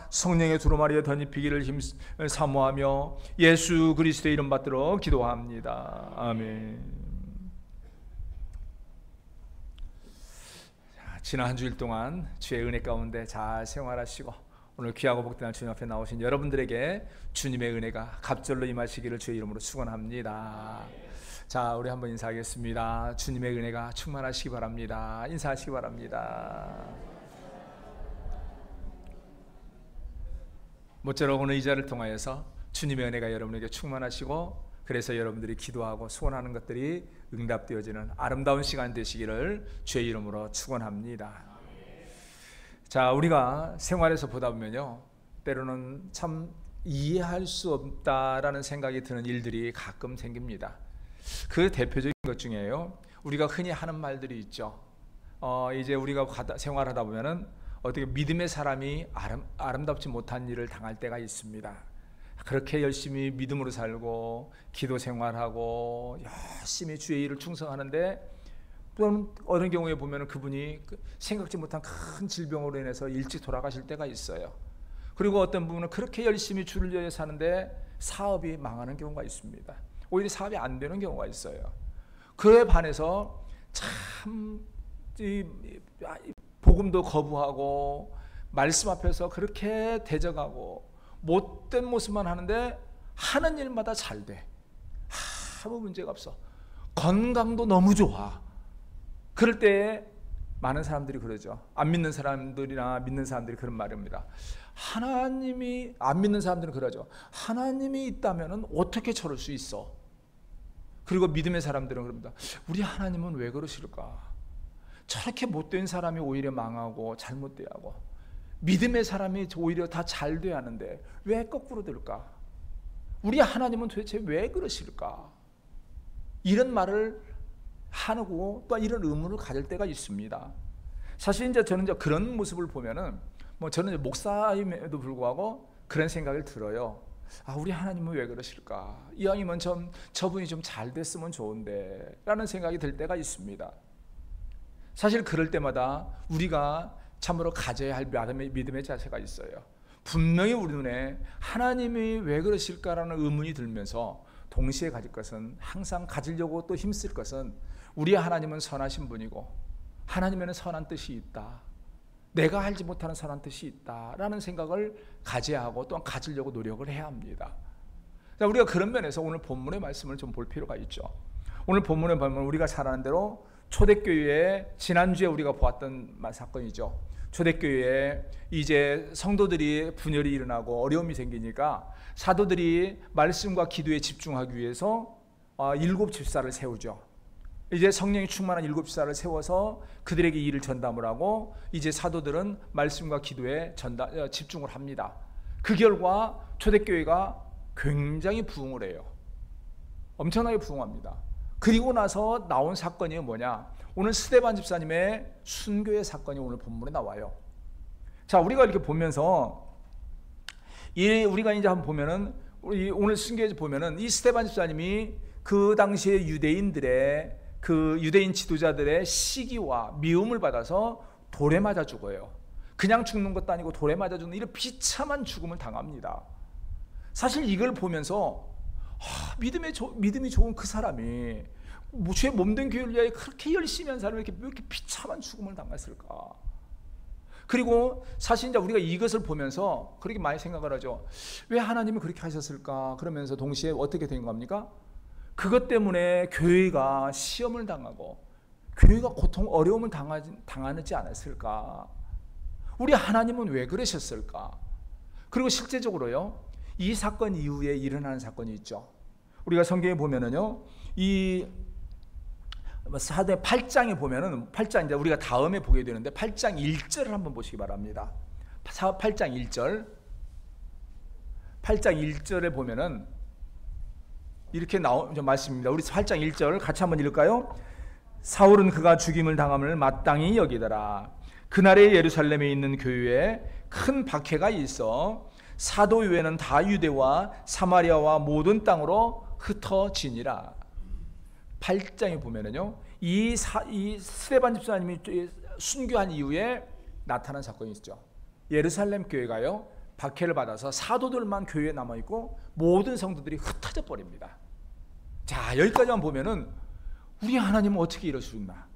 성령의 두루마리에 덧입히기를 사모하며 예수 그리스도의 이름 받들어 기도합니다. 아멘. 지난 한 주일 동안 주의 은혜 가운데 잘 생활하시고 오늘 귀하고 복된 주님 앞에 나오신 여러분들에게 주님의 은혜가 갑절로 임하시기를 주의 이름으로 축원합니다. 자, 우리 한번 인사하겠습니다. 주님의 은혜가 충만하시기 바랍니다. 인사하시기 바랍니다. 모쪼록 오늘 이 자리를 통하여서 주님의 은혜가 여러분에게 충만하시고 그래서 여러분들이 기도하고 소원하는 것들이 응답되어지는 아름다운 시간 되시기를 주의 이름으로 축원합니다. 자, 우리가 생활에서 보다 보면요, 때로는 참 이해할 수 없다라는 생각이 드는 일들이 가끔 생깁니다. 그 대표적인 것 중에요, 우리가 흔히 하는 말들이 있죠. 이제 우리가 생활하다 보면은 어떻게 믿음의 사람이 아름답지 못한 일을 당할 때가 있습니다. 그렇게 열심히 믿음으로 살고 기도 생활하고 열심히 주의 일을 충성하는데 또는 어느 경우에 보면 그분이 생각지 못한 큰 질병으로 인해서 일찍 돌아가실 때가 있어요. 그리고 어떤 분은 그렇게 열심히 주를 위해 사는데 사업이 망하는 경우가 있습니다. 오히려 사업이 안 되는 경우가 있어요. 그에 반해서 참 복음도 거부하고 말씀 앞에서 그렇게 대적하고 못된 모습만 하는데 하는 일마다 잘 돼. 아무 문제가 없어. 건강도 너무 좋아. 그럴 때 많은 사람들이 그러죠. 안 믿는 사람들이나 믿는 사람들이 그런 말입니다. 하나님이, 안 믿는 사람들은 그러죠. 하나님이 있다면 어떻게 저럴 수 있어? 그리고 믿음의 사람들은 그럽니다. 우리 하나님은 왜 그러실까? 저렇게 못된 사람이 오히려 망하고 잘못돼야 하고 믿음의 사람이 오히려 다 잘 돼야 하는데 왜 거꾸로 될까? 우리 하나님은 도대체 왜 그러실까? 이런 말을 하고 또 이런 의문을 가질 때가 있습니다. 사실 이제 저는 그런 모습을 보면은 저는 목사임에도 불구하고 그런 생각을 들어요. 아, 우리 하나님은 왜 그러실까? 이왕이면 저분이 좀 잘 됐으면 좋은데 라는 생각이 들 때가 있습니다. 사실 그럴 때마다 우리가 참으로 가져야 할 믿음의 자세가 있어요. 분명히 우리 눈에 하나님이 왜 그러실까라는 의문이 들면서 동시에 가질 것은, 항상 가지려고 또 힘쓸 것은, 우리 하나님은 선하신 분이고 하나님에는 선한 뜻이 있다, 내가 알지 못하는 선한 뜻이 있다라는 생각을 가져야 하고 또한 가지려고 노력을 해야 합니다. 자, 우리가 그런 면에서 오늘 본문의 말씀을 좀 볼 필요가 있죠. 오늘 본문에 보면 우리가 잘 아는 대로 초대교회에 지난주에 우리가 보았던 사건이죠. 초대교회에 이제 성도들이 분열이 일어나고 어려움이 생기니까 사도들이 말씀과 기도에 집중하기 위해서 7 집사를 세우죠. 이제 성령이 충만한 7 집사를 세워서 그들에게 일을 전담을 하고 이제 사도들은 말씀과 기도에 집중을 합니다. 그 결과 초대교회가 굉장히 부흥을 해요. 엄청나게 부흥합니다. 그리고 나서 나온 사건이 뭐냐? 오늘 스데반 집사님의 순교의 사건이 오늘 본문에 나와요. 자, 우리가 이렇게 보면서 우리가 이제 한번 보면은 오늘 순교에 보면은 이 스데반 집사님이 그 당시에 유대인들의 그 유대인 지도자들의 시기와 미움을 받아서 돌에 맞아 죽어요. 그냥 죽는 것도 아니고 돌에 맞아 죽는 이런 비참한 죽음을 당합니다. 사실 이걸 보면서 믿음이 좋은 그 사람이 죄 몸된 교회를 위하여 그렇게 열심히 한 사람이 왜 이렇게 비참한 죽음을 당했을까? 그리고 사실 이제 우리가 이것을 보면서 그렇게 많이 생각을 하죠. 왜 하나님이 그렇게 하셨을까? 그러면서 동시에 어떻게 된 겁니까? 그것 때문에 교회가 시험을 당하고 교회가 어려움을 당하지 않았을까? 우리 하나님은 왜 그러셨을까? 그리고 실제적으로요, 이 사건 이후에 일어나는 사건이 있죠. 우리가 성경에 보면은요, 이 사도의 8장에 보면은 8장 이제 우리가 다음에 보게 되는데 8장 1절을 한번 보시기 바랍니다. 8장 1절. 8장 1절에 보면은 이렇게 나온 말씀입니다. 우리 8장 1절 같이 한번 읽을까요? 사울은 그가 죽임을 당함을 마땅히 여기더라. 그날에 예루살렘에 있는 교회에 큰 박해가 있어 사도 외에는 다 유대와 사마리아와 모든 땅으로 흩어지니라. 8장에 보면은요, 이 스데반 집사님이 순교한 이후에 나타난 사건이 있죠. 예루살렘 교회가요 박해를 받아서 사도들만 교회에 남아있고 모든 성도들이 흩어져 버립니다. 자, 여기까지만 보면은 우리 하나님은 어떻게 이럴 수 있나?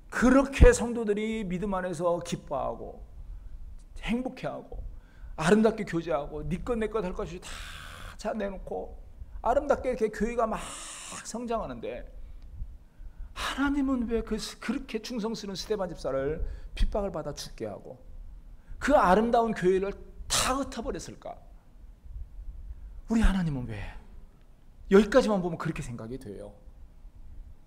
그렇게 성도들이 믿음 안에서 기뻐하고 행복해하고 아름답게 교제하고 네 것 내 것 할 것이 다 내놓고 아름답게 이렇게 교회가 막 성장하는데 하나님은 왜 그렇게 충성스러운 스데반 집사를 핍박을 받아 죽게 하고 그 아름다운 교회를 다 흩어버렸을까? 우리 하나님은 왜? 여기까지만 보면 그렇게 생각이 돼요.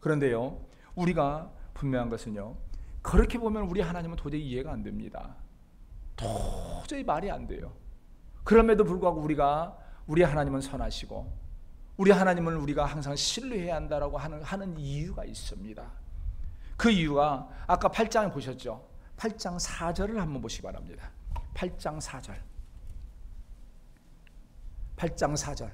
그런데요, 우리가 분명한 것은요, 그렇게 보면 우리 하나님은 도저히 이해가 안 됩니다. 도저히 말이 안 돼요. 그럼에도 불구하고 우리 하나님은 선하시고 우리 하나님을 우리가 항상 신뢰해야 한다라고 하는 이유가 있습니다. 그 이유가 아까 8장에 보셨죠? 8장 4절을 한번 보시기 바랍니다. 8장 4절. 8장 4절.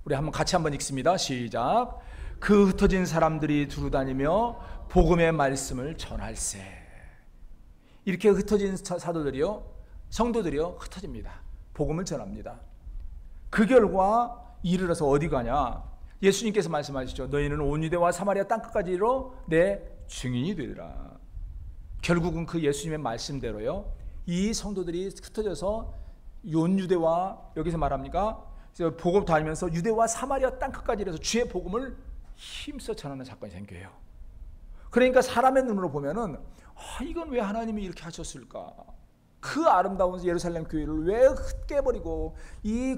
우리 같이 한번 읽습니다. 시작. 그 흩어진 사람들이 두루다니며 복음의 말씀을 전할세. 이렇게 흩어진 사도들이요, 성도들이요 흩어집니다. 복음을 전합니다. 그 결과 이르러서 어디 가냐? 예수님께서 말씀하시죠. 너희는 온 유대와 사마리아 땅끝까지로 내 증인이 되리라. 결국은 그 예수님의 말씀대로요, 이 성도들이 흩어져서 온 유대와, 여기서 말합니까? 복음 다니면서 유대와 사마리아 땅끝까지 이래서 주의 복음을 힘써 전하는 사건이 생겨요. 그러니까 사람의 눈으로 보면은 이건 왜 하나님이 이렇게 하셨을까? 그 아름다운 예루살렘 교회를 왜 깨버리고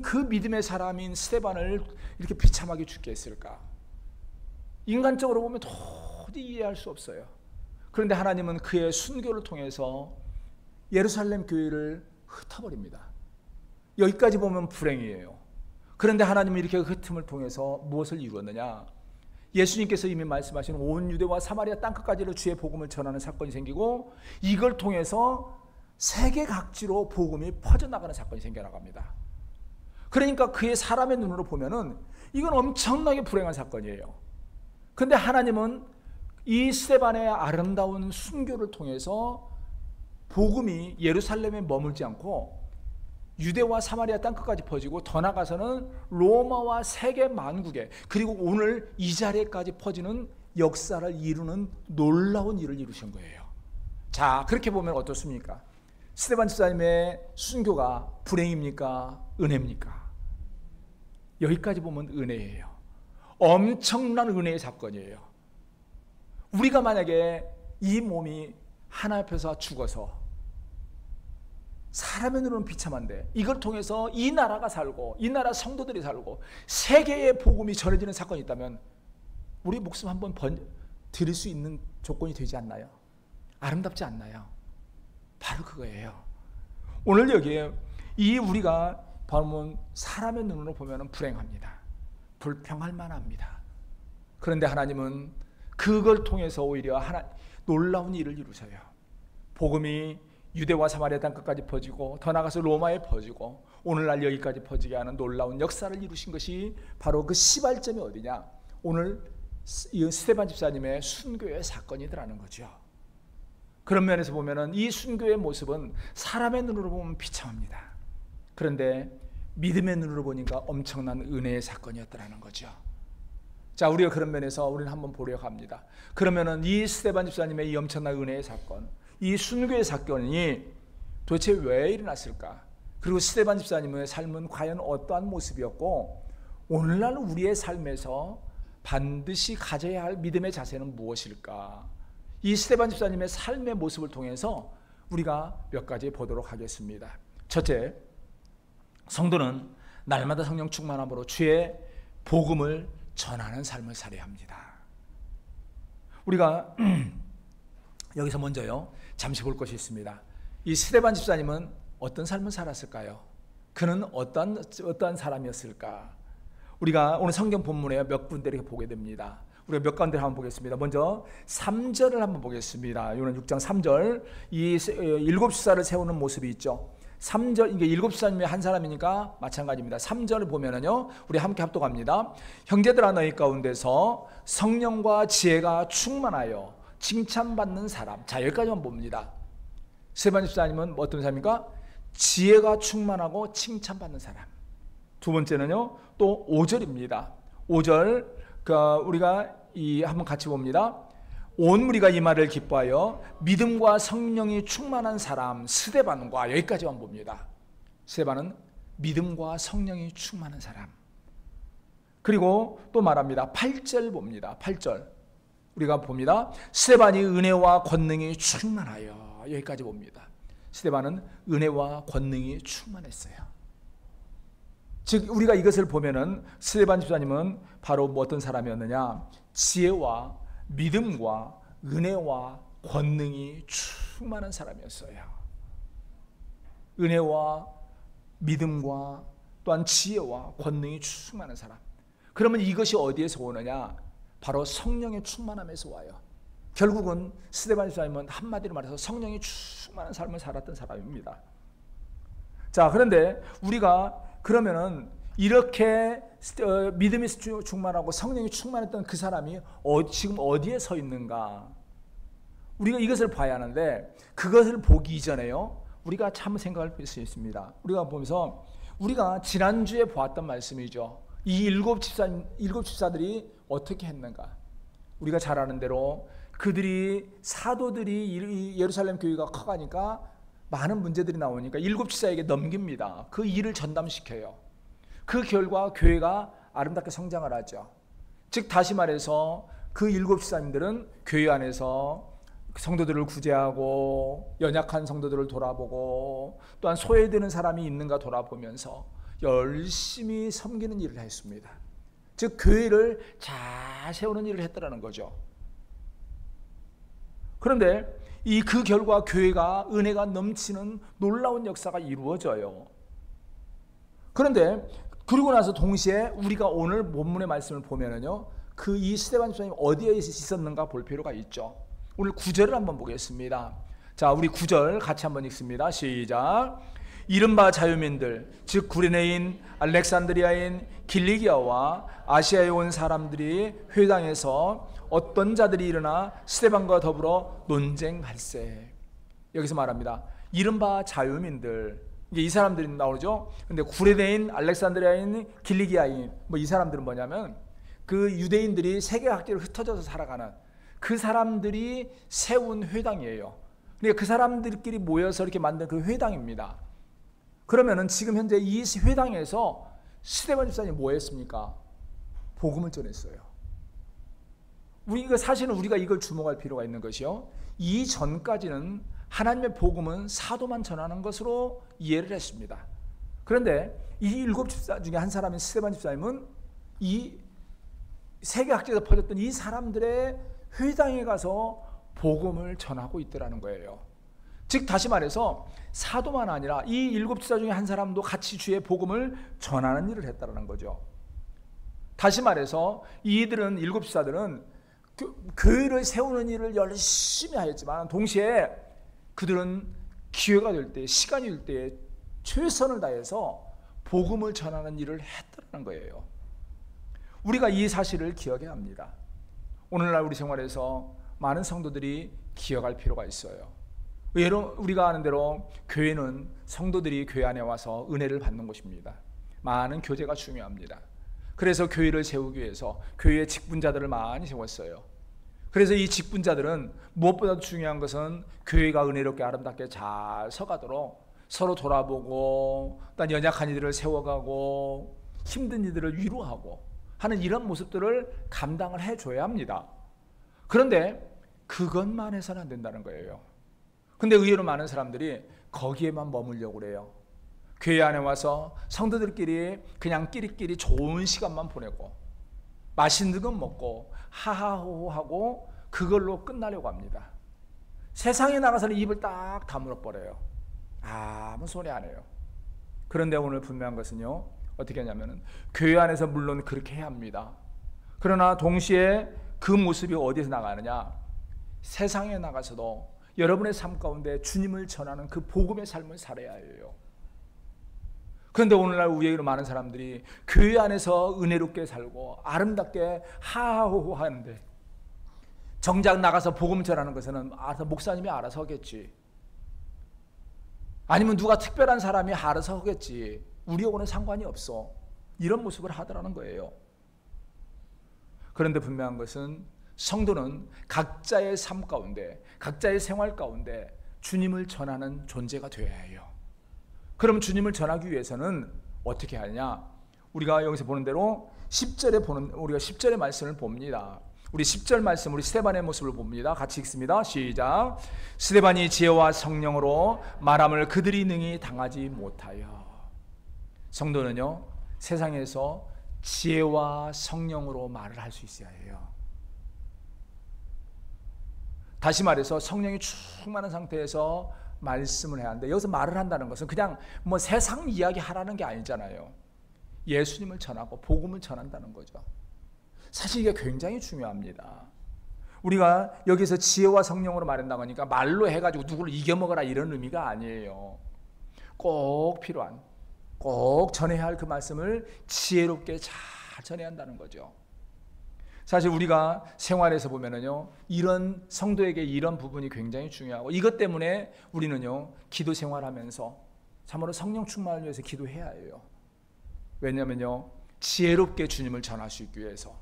그 믿음의 사람인 스데반을 이렇게 비참하게 죽게 했을까? 인간적으로 보면 도저히 이해할 수 없어요. 그런데 하나님은 그의 순교를 통해서 예루살렘 교회를 흩어버립니다. 여기까지 보면 불행이에요. 그런데 하나님은 이렇게 흩음을 통해서 무엇을 이루었느냐? 예수님께서 이미 말씀하신 온 유대와 사마리아 땅끝까지로 주의 복음을 전하는 사건이 생기고 이걸 통해서 세계 각지로 복음이 퍼져나가는 사건이 생겨나갑니다. 그러니까 그의 사람의 눈으로 보면은 이건 엄청나게 불행한 사건이에요. 그런데 하나님은 이 스데반의 아름다운 순교를 통해서 복음이 예루살렘에 머물지 않고 유대와 사마리아 땅끝까지 퍼지고 더 나가서는 로마와 세계 만국에, 그리고 오늘 이 자리에까지 퍼지는 역사를 이루는 놀라운 일을 이루신 거예요. 자, 그렇게 보면 어떻습니까? 스데반 집사님의 순교가 불행입니까? 은혜입니까? 여기까지 보면 은혜예요. 엄청난 은혜의 사건이에요. 우리가 만약에 이 몸이 하나님 앞에서 죽어서 사람의 눈으로는 비참한데 이걸 통해서 이 나라가 살고 이 나라 성도들이 살고 세계의 복음이 전해지는 사건이 있다면 우리 목숨 한번 드릴 수 있는 조건이 되지 않나요? 아름답지 않나요? 바로 그거예요. 오늘 여기에 우리가 보면 사람의 눈으로 보면 불행합니다. 불평할 만합니다. 그런데 하나님은 그걸 통해서 오히려 놀라운 일을 이루셔요. 복음이 유대와 사마리아 땅끝까지 퍼지고 더 나가서 로마에 퍼지고 오늘날 여기까지 퍼지게 하는 놀라운 역사를 이루신 것이 바로 그 시발점이 어디냐? 오늘 스데반 집사님의 순교의 사건이더라는 거죠. 그런 면에서 보면은 이 순교의 모습은 사람의 눈으로 보면 비참합니다. 그런데 믿음의 눈으로 보니까 엄청난 은혜의 사건이었더라는 거죠. 자, 우리가 그런 면에서 우리는 한번 보려고 합니다. 그러면은 이 스데반 집사님의 이 엄청난 은혜의 사건, 이 순교의 사건이 도대체 왜 일어났을까? 그리고 스데반 집사님의 삶은 과연 어떠한 모습이었고 오늘날 우리의 삶에서 반드시 가져야 할 믿음의 자세는 무엇일까? 이 스데반 집사님의 삶의 모습을 통해서 우리가 몇 가지 보도록 하겠습니다. 첫째, 성도는 날마다 성령 충만함으로 주의 복음을 전하는 삶을 살아야 합니다. 우리가 여기서 먼저요, 잠시 볼 것이 있습니다. 이 스데반 집사님은 어떤 삶을 살았을까요? 그는 어떠한 사람이었을까? 우리가 오늘 성경 본문에 몇 군데를 보게 됩니다. 우리가 몇 가운데 한번 보겠습니다. 먼저 3절을 한번 보겠습니다. 요한 6장 3절, 이 7집사를 세우는 모습이 있죠. 3절, 이게 7집사님의 한 사람이니까 마찬가지입니다. 3절을 보면은요, 우리 함께 합독합니다. 형제들아, 너희 가운데서 성령과 지혜가 충만하여 칭찬받는 사람. 자, 여기까지만 봅니다. 스데반 집사님은 어떤 사람입니까? 지혜가 충만하고 칭찬받는 사람. 두 번째는요, 또 5절입니다. 5절, 우리가 한번 같이 봅니다. 온 무리가 이 말을 기뻐하여 믿음과 성령이 충만한 사람 스데반과, 여기까지만 봅니다. 스데반은 믿음과 성령이 충만한 사람. 그리고 또 말합니다. 8절 봅니다. 8절 우리가 봅니다. 스데반이 은혜와 권능이 충만하여, 여기까지 봅니다. 스데반은 은혜와 권능이 충만했어요. 즉 우리가 이것을 보면은 스데반 집사님은 바로 어떤 사람이었느냐? 지혜와 믿음과 은혜와 권능이 충만한 사람이었어요. 은혜와 믿음과 또한 지혜와 권능이 충만한 사람. 그러면 이것이 어디에서 오느냐? 바로 성령의 충만함에서 와요. 결국은 스데반 집사님은 한마디로 말해서 성령이 충만한 삶을 살았던 사람입니다. 자, 그런데 우리가 그러면은 이렇게 믿음이 충만하고 성령이 충만했던 그 사람이 지금 어디에 서 있는가? 우리가 이것을 봐야 하는데, 그것을 보기 이전에요, 우리가 참 생각할 수 있습니다. 우리가 보면서 우리가 지난주에 보았던 말씀이죠. 이 일곱 집사들이 어떻게 했는가? 우리가 잘 아는 대로 사도들이 예루살렘 교회가 커가니까 많은 문제들이 나오니까 일곱 집사에게 넘깁니다. 그 일을 전담시켜요. 그 결과 교회가 아름답게 성장을 하죠. 즉 다시 말해서 그 일곱 집사님들은 교회 안에서 성도들을 구제하고 연약한 성도들을 돌아보고 또한 소외되는 사람이 있는가 돌아보면서 열심히 섬기는 일을 했습니다. 즉 교회를 잘 세우는 일을 했다라는 거죠. 그런데 그 결과 교회가 은혜가 넘치는 놀라운 역사가 이루어져요. 그런데 그리고 나서 동시에 우리가 오늘 본문의 말씀을 보면은요, 이 스데반 집사님 어디에 있었는가 볼 필요가 있죠. 오늘 9절을 한번 보겠습니다. 자, 우리 9절 같이 한번 읽습니다. 시작. 이른바 자유민들, 즉 구레네인, 알렉산드리아인, 길리기아와 아시아에 온 사람들이 회당에서 어떤 자들이 일어나 스데반과 더불어 논쟁할세. 여기서 말합니다. 이른바 자유민들, 이 사람들이 나오죠. 근데 구레네인, 알렉산드리아인, 길리기아인, 이 사람들은 뭐냐면 그 유대인들이 세계각지로 흩어져서 살아가는 그 사람들이 세운 회당이에요. 그러니까 그 사람들끼리 모여서 이렇게 만든 그 회당입니다. 그러면은 지금 현재 이 회당에서 스데반 집사님이 뭐 했습니까? 복음을 전했어요. 사실은 우리가 이걸 주목할 필요가 있는 것이요, 이전까지는 하나님의 복음은 사도만 전하는 것으로 이해를 했습니다. 그런데 이 일곱 집사 중에 한 사람인 스데반 집사님은 이 세계각지에서 퍼졌던 이 사람들의 회당에 가서 복음을 전하고 있더라는 거예요. 즉 다시 말해서 사도만 아니라 이 일곱 집사 중에 한 사람도 같이 주의 복음을 전하는 일을 했다는 거죠. 다시 말해서 이들은, 일곱 집사들은 교회를 세우는 일을 열심히 하였지만 동시에 그들은 기회가 될 때, 시간이 될 때 최선을 다해서 복음을 전하는 일을 했다는 거예요. 우리가 이 사실을 기억해야 합니다. 오늘날 우리 생활에서 많은 성도들이 기억할 필요가 있어요. 우리가 아는 대로 교회는 성도들이 교회 안에 와서 은혜를 받는 곳입니다. 많은 교제가 중요합니다. 그래서 교회를 세우기 위해서 교회의 직분자들을 많이 세웠어요. 그래서 이 직분자들은 무엇보다도 중요한 것은 교회가 은혜롭게 아름답게 잘 서가도록 서로 돌아보고, 또 연약한 이들을 세워가고 힘든 이들을 위로하고 하는 이런 모습들을 감당을 해줘야 합니다. 그런데 그것만 해서는 안 된다는 거예요. 근데 의외로 많은 사람들이 거기에만 머물려고 그래요. 교회 안에 와서 성도들끼리 그냥 끼리끼리 좋은 시간만 보내고 맛있는 건 먹고 하하호호하고 그걸로 끝나려고 합니다. 세상에 나가서는 입을 딱 다물어 버려요. 아무 소리 안 해요. 그런데 오늘 분명한 것은요, 어떻게 하냐면은 교회 안에서 물론 그렇게 해야 합니다. 그러나 동시에 그 모습이 어디서 나가느냐? 세상에 나가서도 여러분의 삶 가운데 주님을 전하는 그 복음의 삶을 살아야 해요. 그런데 오늘날 우리에게 많은 사람들이 교회 안에서 은혜롭게 살고 아름답게 하하호호 하는데, 정작 나가서 복음 전하는 것은 알아서 목사님이 알아서 하겠지. 아니면 누가 특별한 사람이 알아서 하겠지, 우리하고는 상관이 없어, 이런 모습을 하더라는 거예요. 그런데 분명한 것은 성도는 각자의 삶 가운데, 각자의 생활 가운데 주님을 전하는 존재가 되어야 해요. 그럼 주님을 전하기 위해서는 어떻게 하냐? 우리가 여기서 보는 대로 10절에 우리가 10절의 말씀을 봅니다. 우리 10절 말씀, 우리 스데반의 모습을 봅니다. 같이 읽습니다. 시작. 스데반이 지혜와 성령으로 말함을 그들이 능히 당하지 못하여. 성도는요, 세상에서 지혜와 성령으로 말을 할 수 있어야 해요. 다시 말해서 성령이 충만한 상태에서 말씀을 해야 하는데, 여기서 말을 한다는 것은 그냥 뭐 세상 이야기 하라는 게 아니잖아요. 예수님을 전하고 복음을 전한다는 거죠. 사실 이게 굉장히 중요합니다. 우리가 여기서 지혜와 성령으로 말한다고 하니까 말로 해가지고 누구를 이겨먹어라 이런 의미가 아니에요. 꼭 필요한, 꼭 전해야 할 그 말씀을 지혜롭게 잘 전해야 한다는 거죠. 사실 우리가 생활에서 보면은요, 이런 성도에게 이런 부분이 굉장히 중요하고, 이것 때문에 우리는요, 기도 생활하면서 참으로 성령 충만을 위해서 기도해야 해요. 왜냐면요, 지혜롭게 주님을 전할 수 있기 위해서,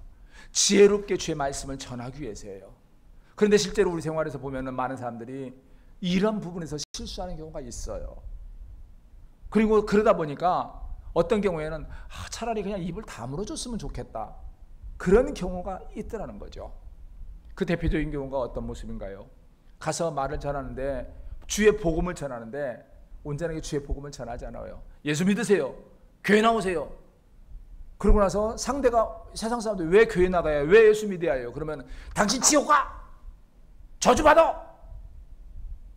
지혜롭게 주의 말씀을 전하기 위해서예요. 그런데 실제로 우리 생활에서 보면은 많은 사람들이 이런 부분에서 실수하는 경우가 있어요. 그리고 그러다 보니까 어떤 경우에는 차라리 그냥 입을 다물어줬으면 좋겠다, 그런 경우가 있더라는 거죠. 그 대표적인 경우가 어떤 모습인가요? 가서 말을 전하는데, 주의 복음을 전하는데 온전하게 주의 복음을 전하지 않아요. 예수 믿으세요, 교회 나오세요. 그러고 나서 상대가, 세상 사람들 왜 교회 나가요, 왜 예수 믿어야 해요? 그러면 당신 지옥 가, 저주받아,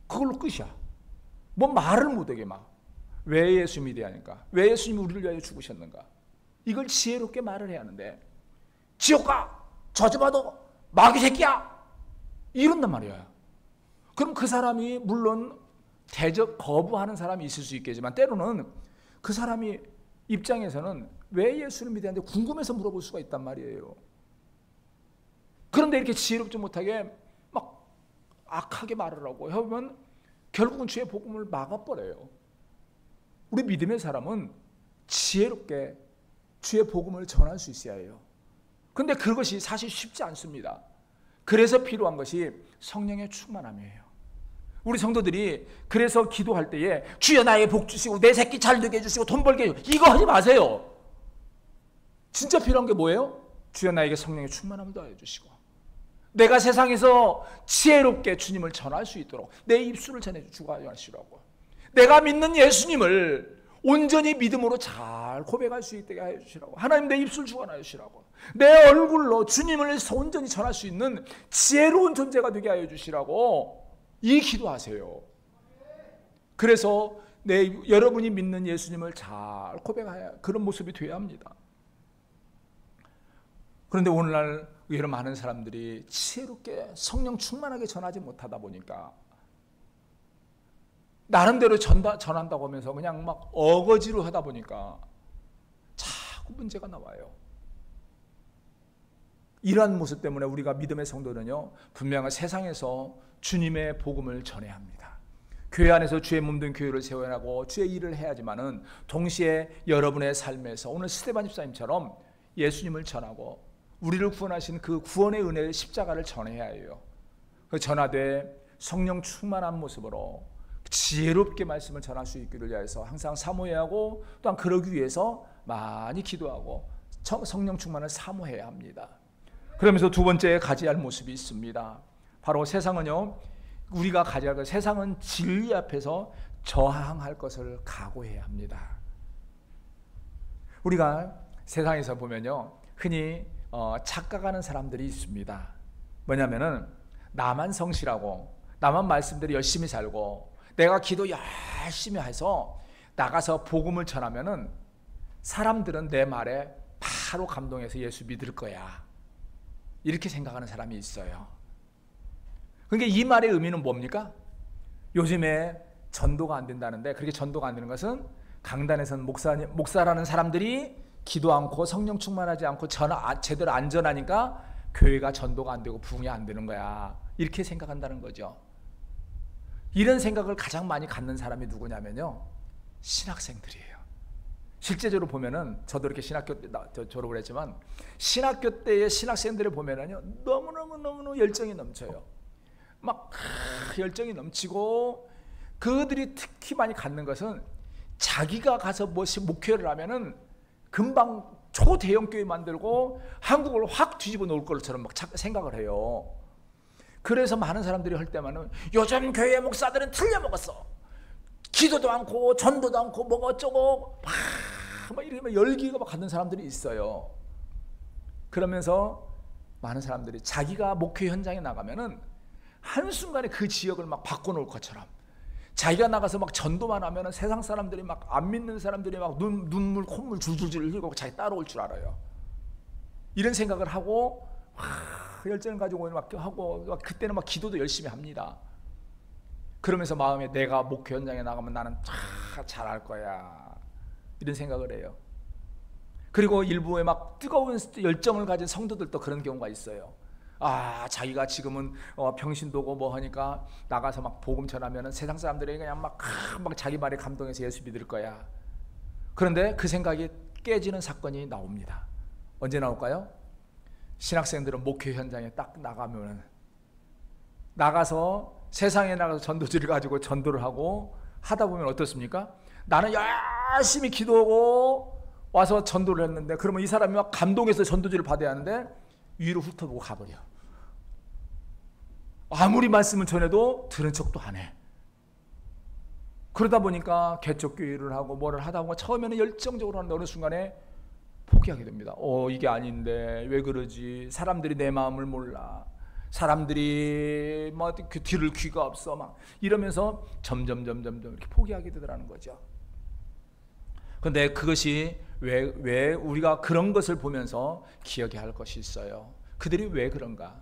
그걸로 끝이야. 뭐 말을 못하게 막, 왜 예수 믿어야 하니까, 왜 예수님이 우리를 위하여 죽으셨는가, 이걸 지혜롭게 말을 해야 하는데, 지옥 가, 저주받아, 마귀 새끼야, 이런단 말이에요. 그럼 그 사람이 물론 대적 거부하는 사람이 있을 수 있겠지만, 때로는 그 사람이 입장에서는 왜 예수를 믿었는데 궁금해서 물어볼 수가 있단 말이에요. 그런데 이렇게 지혜롭지 못하게 막 악하게 말을 하고 하면 결국은 주의 복음을 막아버려요. 우리 믿음의 사람은 지혜롭게 주의 복음을 전할 수 있어야 해요. 그런데 그것이 사실 쉽지 않습니다. 그래서 필요한 것이 성령의 충만함이에요. 우리 성도들이 그래서 기도할 때에 주여 나에게 복 주시고 내 새끼 잘 되게 해주시고 돈 벌게 해주시고, 이거 하지 마세요. 진짜 필요한 게 뭐예요? 주여 나에게 성령의 충만함을 더해 주시고, 내가 세상에서 지혜롭게 주님을 전할 수 있도록 내 입술을 전해주고 하시라고, 내가 믿는 예수님을 온전히 믿음으로 잘 고백할 수 있게 해주시라고, 하나님 내 입술 주관하여 주시라고, 내 얼굴로 주님을 온전히 전할 수 있는 지혜로운 존재가 되게 하여 주시라고 이 기도하세요. 그래서 여러분이 믿는 예수님을 잘 고백해야 그런 모습이 되어야 합니다. 그런데 오늘날 의외로 많은 사람들이 지혜롭게 성령 충만하게 전하지 못하다 보니까 나름대로 전한다고 하면서 그냥 막 어거지로 하다 보니까 자꾸 문제가 나와요. 이러한 모습 때문에 우리가 믿음의 성도는요, 분명히 세상에서 주님의 복음을 전해야 합니다. 교회 안에서 주의 몸된 교회를 세워야 하고 주의 일을 해야지만은 동시에 여러분의 삶에서 오늘 스데반 집사님처럼 예수님을 전하고 우리를 구원하신 그 구원의 은혜의 십자가를 전해야 해요. 그 전하되 성령 충만한 모습으로 지혜롭게 말씀을 전할 수 있기를 위해서 항상 사모해야 하고, 또한 그러기 위해서 많이 기도하고 성령 충만을 사모해야 합니다. 그러면서 두 번째 가져야 할 모습이 있습니다. 바로 세상은요, 우리가 가져야 할 것, 세상은 진리 앞에서 저항할 것을 각오해야 합니다. 우리가 세상에서 보면요, 흔히 착각하는 사람들이 있습니다. 뭐냐면은 나만 성실하고 나만 말씀대로 열심히 살고 내가 기도 열심히 해서 나가서 복음을 전하면은 사람들은 내 말에 바로 감동해서 예수 믿을 거야, 이렇게 생각하는 사람이 있어요. 그러니까 이 말의 의미는 뭡니까? 요즘에 전도가 안 된다는데, 그렇게 전도가 안 되는 것은 강단에서는 목사라는 사람들이 기도 않고 성령 충만하지 않고 제대로 안 전하니까 교회가 전도가 안 되고 부흥이 안 되는 거야, 이렇게 생각한다는 거죠. 이런 생각을 가장 많이 갖는 사람이 누구냐면요, 신학생들이에요. 실제적으로 보면은, 저도 이렇게 신학교 때 졸업을 했지만 신학교 때의 신학생들을 보면은요, 너무너무 열정이 넘쳐요. 막 열정이 넘치고, 그들이 특히 많이 갖는 것은 자기가 가서 무엇이 목회를 하면은 금방 초대형 교회 만들고 한국을 확 뒤집어 놓을 것처럼 막 생각을 해요. 그래서 많은 사람들이 할 때만은 요즘 교회 목사들은 틀려먹었어. 기도도 않고 전도도 않고 뭐가 어쩌고 막 이렇게 열기가 막 갖는 사람들이 있어요. 그러면서 많은 사람들이 자기가 목회 현장에 나가면은 한순간에 그 지역을 막 바꿔놓을 것처럼, 자기가 나가서 막 전도만 하면은 세상 사람들이 막 안 믿는 사람들이 막 눈물 콧물 줄줄줄 흘리고 자기 따라올 줄 알아요. 이런 생각을 하고 열정을 가지고 막 하고, 그때는 막 기도도 열심히 합니다. 그러면서 마음에 내가 목회 현장에 나가면 나는 잘할 거야, 이런 생각을 해요. 그리고 일부에 막 뜨거운 열정을 가진 성도들도 그런 경우가 있어요. 자기가 지금은 평신도고 뭐 하니까 나가서 막 복음 전하면은 세상 사람들이 그냥 막 자기 말에 감동해서 예수 믿을 거야. 그런데 그 생각이 깨지는 사건이 나옵니다. 언제 나올까요? 신학생들은 목회 현장에 딱 나가면은, 나가서 세상에 나가서 전도지를 가지고 전도를 하고 하다 보면 어떻습니까? 나는 열심히 기도하고 와서 전도를 했는데, 그러면 이 사람이 막 감동해서 전도지를 받아야 하는데 위로 훑어보고 가버려. 아무리 말씀을 전해도 들은 척도 안 해. 그러다 보니까 개척교회를 하고 뭐를 하다 보면 처음에는 열정적으로 하는데 어느 순간에 포기하게 됩니다. 이게 아닌데 왜 그러지? 사람들이 내 마음을 몰라. 사람들이 뭐 그 들을 귀가 없어. 막 이러면서 점점 이렇게 포기하게 되더라는 거죠. 그런데 그것이 왜 우리가 그런 것을 보면서 기억해야 할 것이 있어요. 그들이 왜 그런가?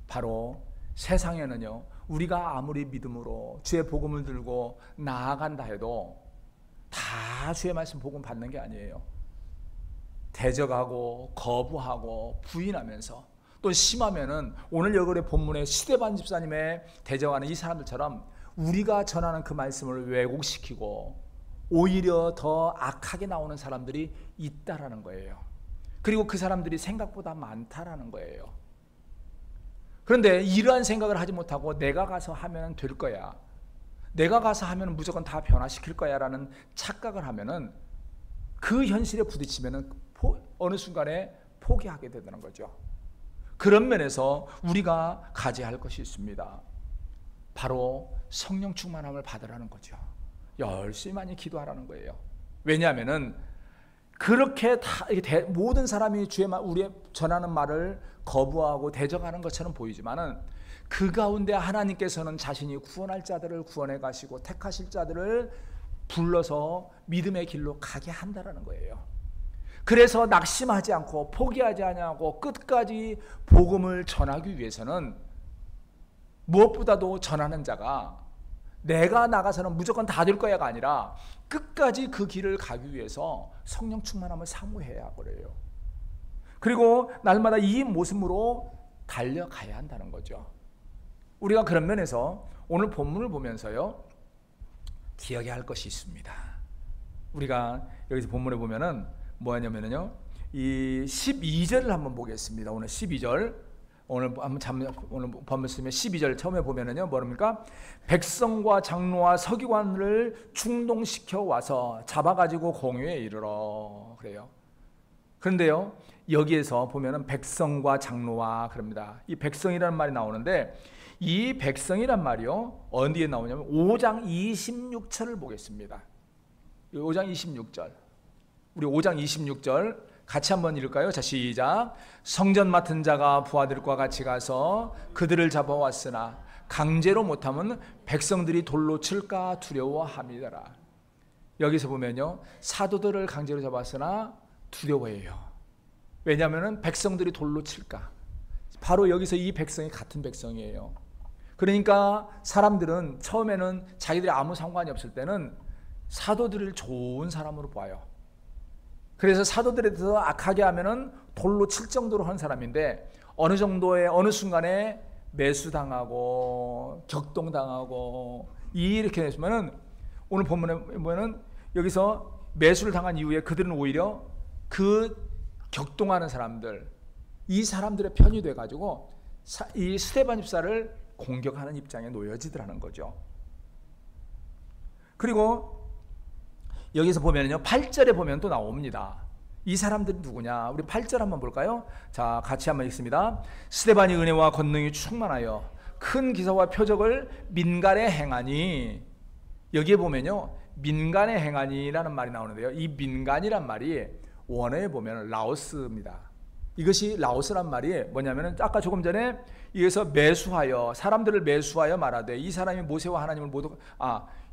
바로 세상에는요, 우리가 아무리 믿음으로 주의 복음을 들고 나아간다 해도 다 주의 말씀 복음 받는 게 아니에요. 대적하고 거부하고 부인하면서, 또 심하면은 오늘 여거의 본문의 시대반 집사님의 대적하는 이 사람들처럼 우리가 전하는 그 말씀을 왜곡시키고 오히려 더 악하게 나오는 사람들이 있다라는 거예요. 그리고 그 사람들이 생각보다 많다라는 거예요. 그런데 이러한 생각을 하지 못하고 내가 가서 하면 될 거야, 내가 가서 하면 무조건 다 변화시킬 거야 라는 착각을 하면은 그 현실에 부딪히면은 어느 순간에 포기하게 되는 거죠. 그런 면에서 우리가 가져야 할 것이 있습니다. 바로 성령 충만함을 받으라는 거죠. 열심히 많이 기도하라는 거예요. 왜냐하면은 그렇게 모든 사람이 우리의 전하는 말을 거부하고 대적하는 것처럼 보이지만은 그 가운데 하나님께서는 자신이 구원할 자들을 구원해 가시고 택하실 자들을 불러서 믿음의 길로 가게 한다라는 거예요. 그래서 낙심하지 않고 포기하지 않고 끝까지 복음을 전하기 위해서는 무엇보다도 전하는 자가 내가 나가서는 무조건 다 될 거야가 아니라 끝까지 그 길을 가기 위해서 성령 충만함을 사모해야 그래요. 그리고 날마다 이 모습으로 달려가야 한다는 거죠. 우리가 그런 면에서 오늘 본문을 보면서요, 기억해야 할 것이 있습니다. 우리가 여기서 본문에 보면은 뭐냐면요, 이 12절을 한번 보겠습니다. 오늘 12절. 오늘 본문 쓰면 12절 처음에 보면은요, 뭐랍니까? 백성과 장로와 서기관을 충동시켜 와서 잡아가지고 공회에 이르러, 그래요. 그런데요, 여기에서 보면은 백성과 장로와 그럽니다. 이 백성이라는 말이 나오는데, 이 백성이란 말이요, 어디에 나오냐면 5장 26절을 보겠습니다. 5장 26절. 우리 5장 26절 같이 한번 읽을까요? 자, 시작. 성전 맡은 자가 부하들과 같이 가서 그들을 잡아왔으나 강제로 못하면 백성들이 돌로 칠까 두려워함이더라. 여기서 보면요, 사도들을 강제로 잡았으나 두려워해요. 왜냐하면 백성들이 돌로 칠까. 바로 여기서 이 백성이 같은 백성이에요. 그러니까 사람들은 처음에는 자기들이 아무 상관이 없을 때는 사도들을 좋은 사람으로 봐요. 그래서 사도들에 대해서 악하게 하면은 돌로 칠 정도로 한 사람인데, 어느 정도의 어느 순간에 매수당하고 격동당하고 이렇게 되시면은 오늘 본문에 보면은 여기서 매수를 당한 이후에 그들은 오히려 그 격동하는 사람들, 이 사람들의 편이 돼가지고 이 스데반 집사를 공격하는 입장에 놓여지더라는 거죠. 그리고 여기서 보면요 8절에 보면 또 나옵니다. 이 사람들이 누구냐? 우리 8절 한번 볼까요? 자, 같이 한번 읽습니다. 스데반이 은혜와 권능이 충만하여 큰 기사와 표적을 민간에 행하니, 여기에 보면요 민간에 행하니라는 말이 나오는데요, 이 민간이란 말이 원어에 보면 라오스입니다. 이것이 라오스란 말이 뭐냐면은 아까 조금 전에 여기서 매수하여, 사람들을 매수하여 말하되 이 사람이 모세와 하나님을 모두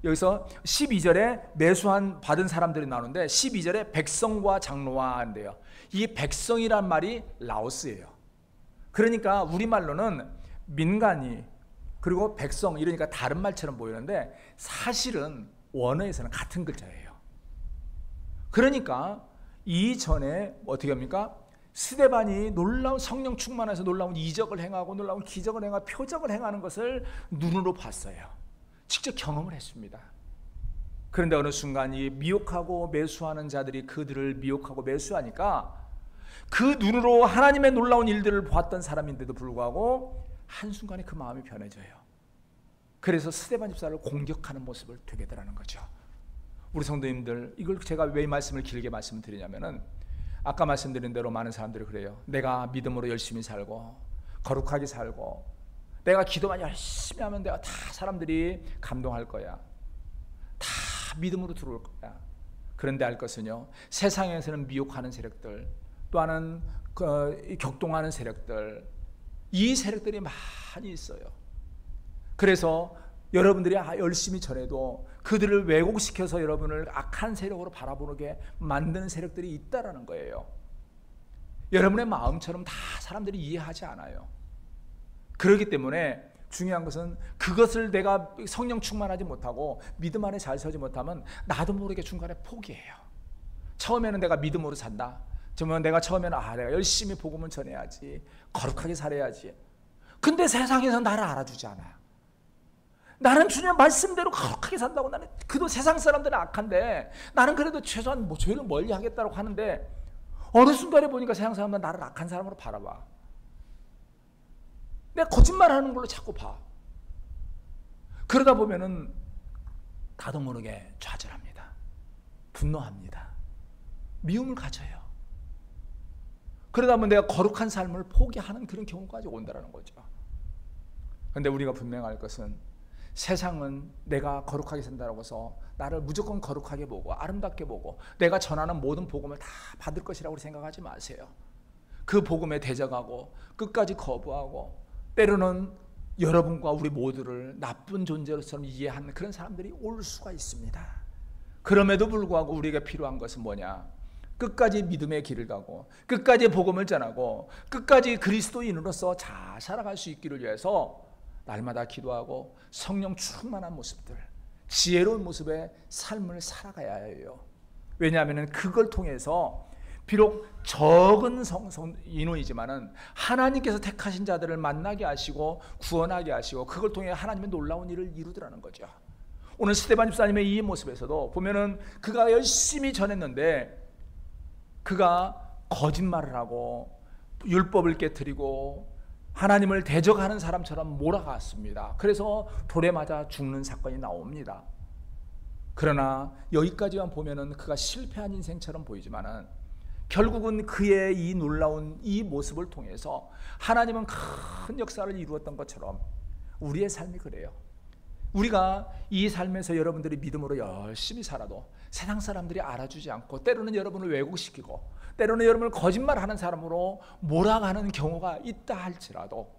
여기서 12절에 매수한 받은 사람들이 나오는데 12절에 백성과 장로와 한대요. 이 백성이란 말이 라오스예요. 그러니까 우리말로는 민간이 그리고 백성 이러니까 다른 말처럼 보이는데 사실은 원어에서는 같은 글자예요. 그러니까 이전에 어떻게 합니까? 스데반이 놀라운 성령 충만해서 놀라운 이적을 행하고 놀라운 기적을 행하고 표적을 행하는 것을 눈으로 봤어요. 직접 경험을 했습니다. 그런데 어느 순간 이 미혹하고 매수하는 자들이 그들을 미혹하고 매수하니까 그 눈으로 하나님의 놀라운 일들을 보았던 사람인데도 불구하고 한순간에 그 마음이 변해져요. 그래서 스데반 집사를 공격하는 모습을 되게 되라는 거죠. 우리 성도님들, 이걸 제가 왜 말씀을 길게 말씀드리냐면은 아까 말씀드린 대로 많은 사람들이 그래요. 내가 믿음으로 열심히 살고 거룩하게 살고 내가 기도만 열심히 하면 내가 다 사람들이 감동할 거야. 다 믿음으로 들어올 거야. 그런데 알 것은요, 세상에서는 미혹하는 세력들, 또 하나는 격동하는 세력들, 이 세력들이 많이 있어요. 그래서 여러분들이 열심히 전해도 그들을 왜곡시켜서 여러분을 악한 세력으로 바라보게 만드는 세력들이 있다라는 거예요. 여러분의 마음처럼 다 사람들이 이해하지 않아요. 그렇기 때문에 중요한 것은 그것을 내가 성령 충만하지 못하고 믿음 안에 잘 서지 못하면 나도 모르게 중간에 포기해요. 처음에는 내가 믿음으로 산다. 정말 내가 처음에는 내가 열심히 복음을 전해야지, 거룩하게 살아야지. 근데 세상에서 나를 알아주지 않아요. 나는 주님의 말씀대로 거룩하게 산다고, 나는 그도 세상 사람들은 악한데 나는 그래도 최소한 죄를 멀리 하겠다고 하는데 어느 순간에 보니까 세상 사람들은 나를 악한 사람으로 바라봐. 내가 거짓말하는 걸로 자꾸 봐. 그러다 보면은 나도 모르게 좌절합니다. 분노합니다. 미움을 가져요. 그러다 보면 내가 거룩한 삶을 포기하는 그런 경우까지 온다는 거죠. 그런데 우리가 분명할 것은 세상은 내가 거룩하게 산다고 해서 나를 무조건 거룩하게 보고 아름답게 보고 내가 전하는 모든 복음을 다 받을 것이라고 생각하지 마세요. 그 복음에 대적하고 끝까지 거부하고 때로는 여러분과 우리 모두를 나쁜 존재로처럼 이해하는 그런 사람들이 올 수가 있습니다. 그럼에도 불구하고 우리에게 필요한 것은 뭐냐? 끝까지 믿음의 길을 가고 끝까지 복음을 전하고 끝까지 그리스도인으로서 잘 살아갈 수 있기를 위해서 날마다 기도하고 성령 충만한 모습들, 지혜로운 모습의 삶을 살아가야 해요. 왜냐하면 그걸 통해서 비록 적은 인원이지만은 하나님께서 택하신 자들을 만나게 하시고 구원하게 하시고 그걸 통해 하나님의 놀라운 일을 이루더라는 거죠. 오늘 스데반 집사님의 이 모습에서도 보면은 그가 열심히 전했는데 그가 거짓말을 하고 율법을 깨트리고 하나님을 대적하는 사람처럼 몰아갔습니다. 그래서 돌에 맞아 죽는 사건이 나옵니다. 그러나 여기까지만 보면은 그가 실패한 인생처럼 보이지만은 결국은 그의 이 놀라운 이 모습을 통해서 하나님은 큰 역사를 이루었던 것처럼 우리의 삶이 그래요. 우리가 이 삶에서 여러분들이 믿음으로 열심히 살아도 세상 사람들이 알아주지 않고 때로는 여러분을 왜곡시키고 때로는 여러분을 거짓말하는 사람으로 몰아가는 경우가 있다 할지라도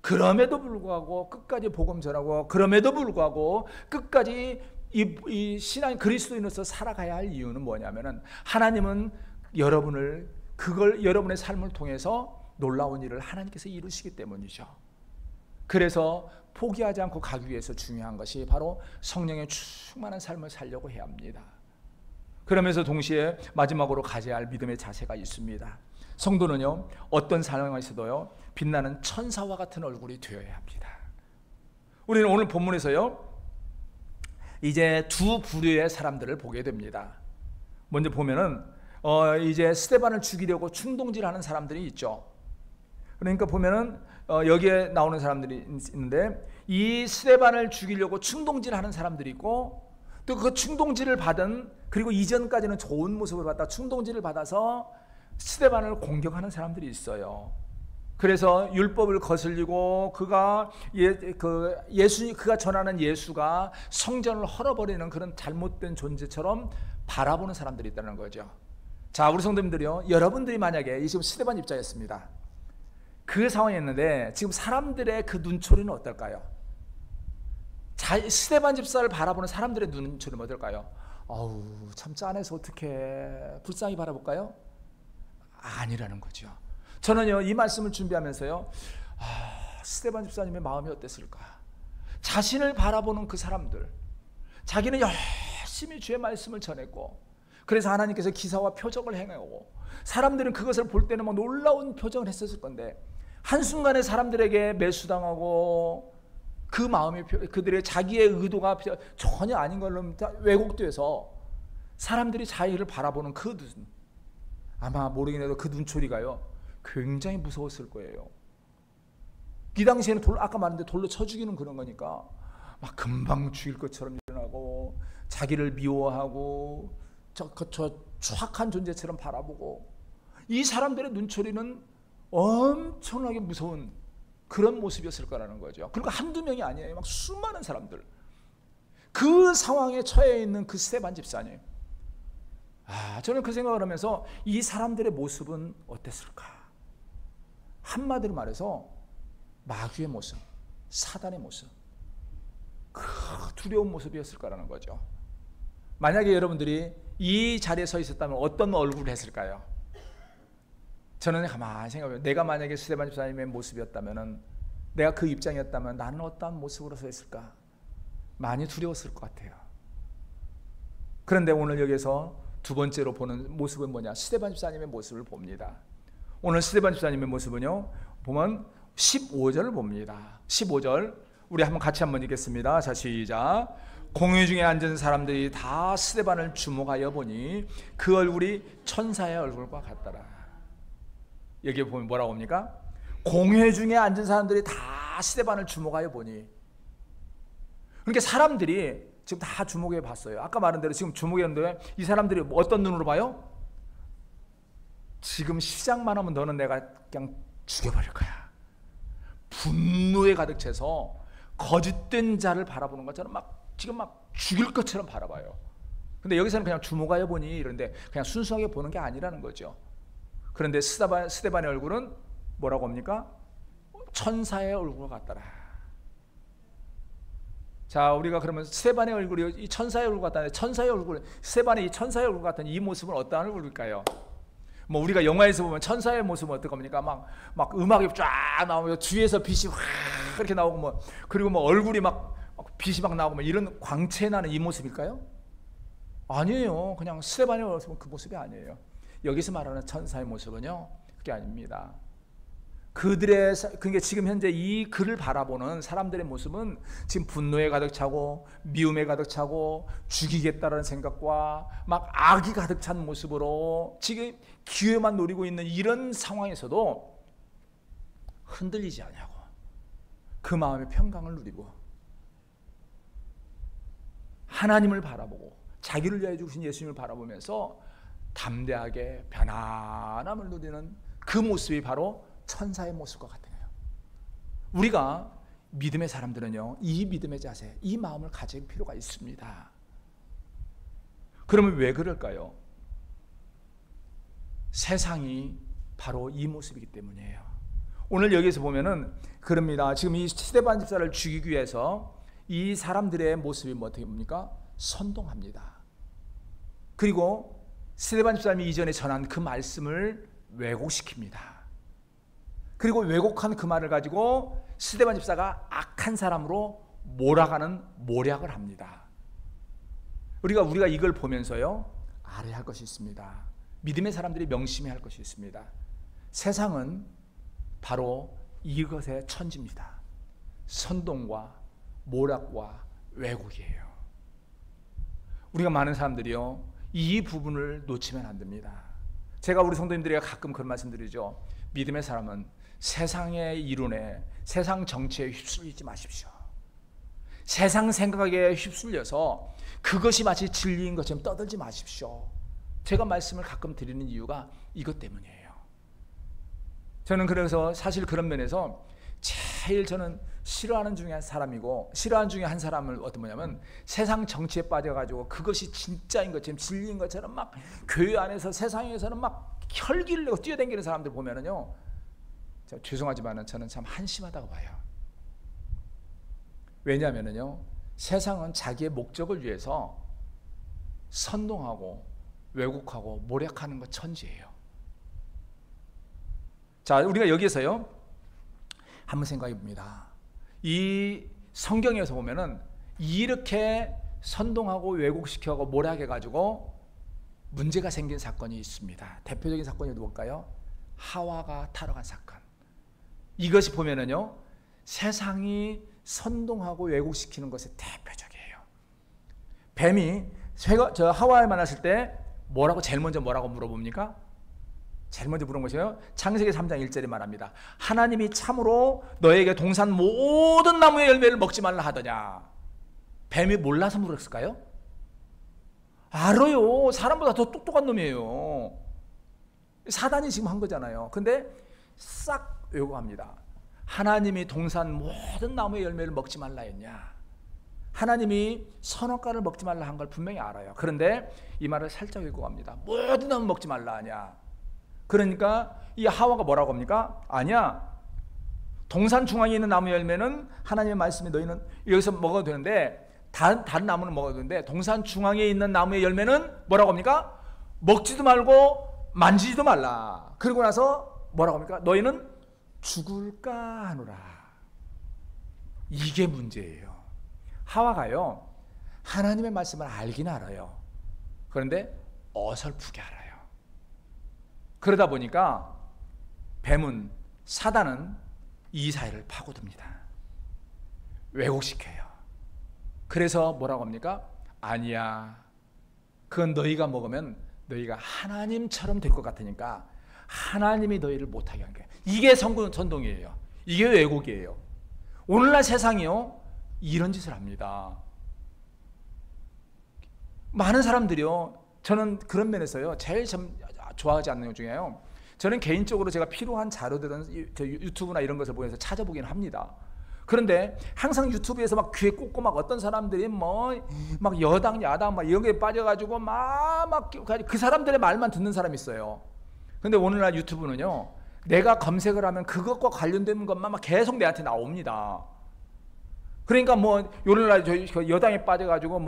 그럼에도 불구하고 끝까지 복음 전하고 그럼에도 불구하고 끝까지 이 신앙 그리스도인으로서 살아가야 할 이유는 뭐냐면은 하나님은 여러분의 삶을 통해서 놀라운 일을 하나님께서 이루시기 때문이죠. 그래서 포기하지 않고 가기 위해서 중요한 것이 바로 성령의 충만한 삶을 살려고 해야 합니다. 그러면서 동시에 마지막으로 가져야 할 믿음의 자세가 있습니다. 성도는요, 어떤 상황에서도요, 빛나는 천사와 같은 얼굴이 되어야 합니다. 우리는 오늘 본문에서요, 이제 두 부류의 사람들을 보게 됩니다. 먼저 보면은 이제 스데반을 죽이려고 충동질하는 사람들이 있죠. 그러니까 보면은 여기에 나오는 사람들이 있는데, 이 스데반을 죽이려고 충동질하는 사람들이 있고, 또 그 충동질을 받은, 그리고 이전까지는 좋은 모습을 봤다 충동질을 받아서 스데반을 공격하는 사람들이 있어요. 그래서 율법을 거슬리고 그가 전하는 예수가 성전을 헐어버리는 그런 잘못된 존재처럼 바라보는 사람들이 있다는 거죠. 자, 우리 성도님들이요, 여러분들이 만약에 지금 스데반 입장이었습니다. 그 상황이었는데 지금 사람들의 그 눈초리는 어떨까요? 스데반 집사를 바라보는 사람들의 눈초리는 어떨까요? 어우, 참 짠해서 어떻게 불쌍히 바라볼까요? 아니라는 거죠. 저는요, 이 말씀을 준비하면서요, 스데반 집사님의 마음이 어땠을까? 자신을 바라보는 그 사람들, 자기는 열심히 주의 말씀을 전했고, 그래서 하나님께서 기사와 표적을 행하고, 사람들은 그것을 볼 때는 막 놀라운 표정을 했었을 건데, 한순간에 사람들에게 매수당하고, 그 마음이, 그들의 자기의 의도가 전혀 아닌 걸로 왜곡돼서 사람들이 자기를 바라보는 그 눈, 아마 모르긴 해도 그 눈초리가요, 굉장히 무서웠을 거예요. 이 당시에는 아까 말했는데 돌로 쳐 죽이는 그런 거니까 막 금방 죽일 것처럼 일어나고, 자기를 미워하고, 저 추악한 존재처럼 바라보고, 이 사람들의 눈초리는 엄청나게 무서운 그런 모습이었을 거라는 거죠. 그리고 한두 명이 아니에요. 막 수많은 사람들. 그 상황에 처해 있는 그 스데반 집사님. 저는 그 생각을 하면서 이 사람들의 모습은 어땠을까? 한마디로 말해서 마귀의 모습, 사단의 모습, 그 두려운 모습이었을 거라는 거죠. 만약에 여러분들이 이 자리에 서 있었다면 어떤 얼굴을 했을까요? 저는 가만히 생각해요. 내가 만약에 스데반 집사님의 모습이었다면, 내가 그 입장이었다면 나는 어떤 모습으로 서 있을까? 많이 두려웠을 것 같아요. 그런데 오늘 여기서 두 번째로 보는 모습은 뭐냐? 스데반 집사님의 모습을 봅니다. 오늘 스데반 집사님의 모습은요, 보면 15절을 봅니다. 15절 우리 같이 한번 읽겠습니다. 자, 시작. 공회 중에 앉은 사람들이 다 스데반을 주목하여 보니 그 얼굴이 천사의 얼굴과 같더라. 여기 보면 뭐라고 합니까? 공회 중에 앉은 사람들이 다 스데반을 주목하여 보니, 그러니까 사람들이 지금 다 주목해 봤어요. 아까 말한 대로 지금 주목했는데 이 사람들이 어떤 눈으로 봐요? 지금 시작만 하면 너는 내가 그냥 죽여버릴 거야. 분노에 가득 차서 거짓된 자를 바라보는 것처럼 지금 죽일 것처럼 바라봐요. 근데 여기서는 그냥 주목하여 보니 이런데 그냥 순수하게 보는 게 아니라는 거죠. 그런데 스데반의 얼굴은 뭐라고 합니까? 천사의 얼굴 같더라. 자, 우리가 그러면 스데반의 얼굴이 이 천사의 얼굴 같다는데, 천사의 얼굴, 스데반의 이 천사의 얼굴 같은 이 모습은 어떠한 얼굴일까요? 뭐 우리가 영화에서 보면 천사의 모습은 어떨 겁니까? 막 음악이 쫙 나오면 뒤에서 빛이 확 이렇게 나오고 그리고 얼굴이 막 빛이 막 나오고 이런 광채 나는 이 모습일까요? 아니에요. 그냥 스데반의 모습은 그 모습이 아니에요. 여기서 말하는 천사의 모습은요, 그게 아닙니다. 그러니까 지금 현재 이 그를 바라보는 사람들의 모습은 지금 분노에 가득 차고, 미움에 가득 차고, 죽이겠다라는 생각과 막 악이 가득 찬 모습으로 지금 기회만 노리고 있는 이런 상황에서도 흔들리지 않냐고, 그 마음의 평강을 누리고 하나님을 바라보고 자기를 위하여 주신 예수님을 바라보면서 담대하게 편안함을 누리는 그 모습이 바로 천사의 모습과 같아요. 우리가 믿음의 사람들은요, 이 믿음의 자세, 이 마음을 가질 필요가 있습니다. 그러면 왜 그럴까요? 세상이 바로 이 모습이기 때문이에요. 오늘 여기서 보면은 그럽니다. 지금 이 스데반 집사를 죽이기 위해서 이 사람들의 모습이 어떻게 뭡니까? 선동합니다. 그리고 스데반 집사님이 이전에 전한 그 말씀을 왜곡시킵니다. 그리고 왜곡한 그 말을 가지고 스데반 집사가 악한 사람으로 몰아가는 모략을 합니다. 우리가 이걸 보면서요, 알아야 할 것이 있습니다. 믿음의 사람들이 명심해야 할 것이 있습니다. 세상은 바로 이것의 천지입니다. 선동과 모략과 왜곡이에요. 우리가 많은 사람들이요, 이 부분을 놓치면 안 됩니다. 제가 우리 성도님들에게 가끔 그런 말씀 드리죠. 믿음의 사람은 세상의 이론에, 세상 정치에 휩쓸리지 마십시오. 세상 생각에 휩쓸려서 그것이 마치 진리인 것처럼 떠들지 마십시오. 제가 말씀을 가끔 드리는 이유가 이것 때문이에요. 저는 그래서 사실 그런 면에서 제일 저는 싫어하는 중에 한 사람이고, 싫어하는 중에 한 사람을 어떤 뭐냐면, 세상 정치에 빠져가지고 그것이 진짜인 것처럼 진리인 것처럼 막 교회 안에서 세상에서는 막 혈기를 내고 뛰어다니는 사람들 보면은요, 죄송하지만은 저는 참 한심하다고 봐요. 왜냐하면은요, 세상은 자기의 목적을 위해서 선동하고 왜곡하고 모략하는 것 천지예요. 자, 우리가 여기에서요 한번 생각해 봅니다. 이 성경에서 보면은 이렇게 선동하고 왜곡시켜고 모략해 가지고 문제가 생긴 사건이 있습니다. 대표적인 사건이 뭘까요? 하와가 타락한 사건. 이것이 보면은요, 세상이 선동하고 왜곡시키는 것의 대표적이에요. 뱀이 하와를 만났을 때 제일 먼저 뭐라고 물어봅니까? 제일 먼저 물은 것이요, 창세기 3장 1절에 말합니다. 하나님이 참으로 너에게 동산 모든 나무의 열매를 먹지 말라 하더냐. 뱀이 몰라서 물었을까요? 알아요. 사람보다 더 똑똑한 놈이에요. 사단이 지금 한 거잖아요. 근데 싹 왜곡합니다. 하나님이 동산 모든 나무의 열매를 먹지 말라 했냐. 하나님이 선악과를 먹지 말라 한 걸 분명히 알아요. 그런데 이 말을 살짝 왜곡합니다. 모든 나무 먹지 말라 하냐. 그러니까 이 하와가 뭐라고 합니까? 아니야, 동산 중앙에 있는 나무 열매는 하나님의 말씀에 너희는 여기서 먹어도 되는데, 다른 나무는 먹어도 되는데, 동산 중앙에 있는 나무의 열매는 뭐라고 합니까? 먹지도 말고 만지지도 말라. 그러고 나서 뭐라고 합니까? 너희는 죽을까 하노라. 이게 문제예요. 하와가요, 하나님의 말씀을 알긴 알아요. 그런데 어설프게 알아요. 그러다 보니까 뱀은, 사단은 이 사이를 파고듭니다. 왜곡시켜요. 그래서 뭐라고 합니까? 아니야, 그건 너희가 먹으면 너희가 하나님처럼 될 것 같으니까 하나님이 너희를 못하게 한 거예요. 이게 선동이에요. 이게 왜곡이에요. 오늘날 세상이요, 이런 짓을 합니다. 많은 사람들이요, 저는 그런 면에서요 제일 좋아하지 않는 것 중에요, 저는 개인적으로 제가 필요한 자료들은 유튜브나 이런 것을 보면서 찾아보긴 합니다. 그런데 항상 유튜브에서 막 귀에 꽂고 막 어떤 사람들이 막 여당 야당 막 이런 게 빠져가지고 막 그 사람들의 말만 듣는 사람이 있어요. 근데 오늘날 유튜브는요, 내가 검색을 하면 그것과 관련된 것만 막 계속 내한테 나옵니다. 그러니까 오늘날 여당에 빠져가지고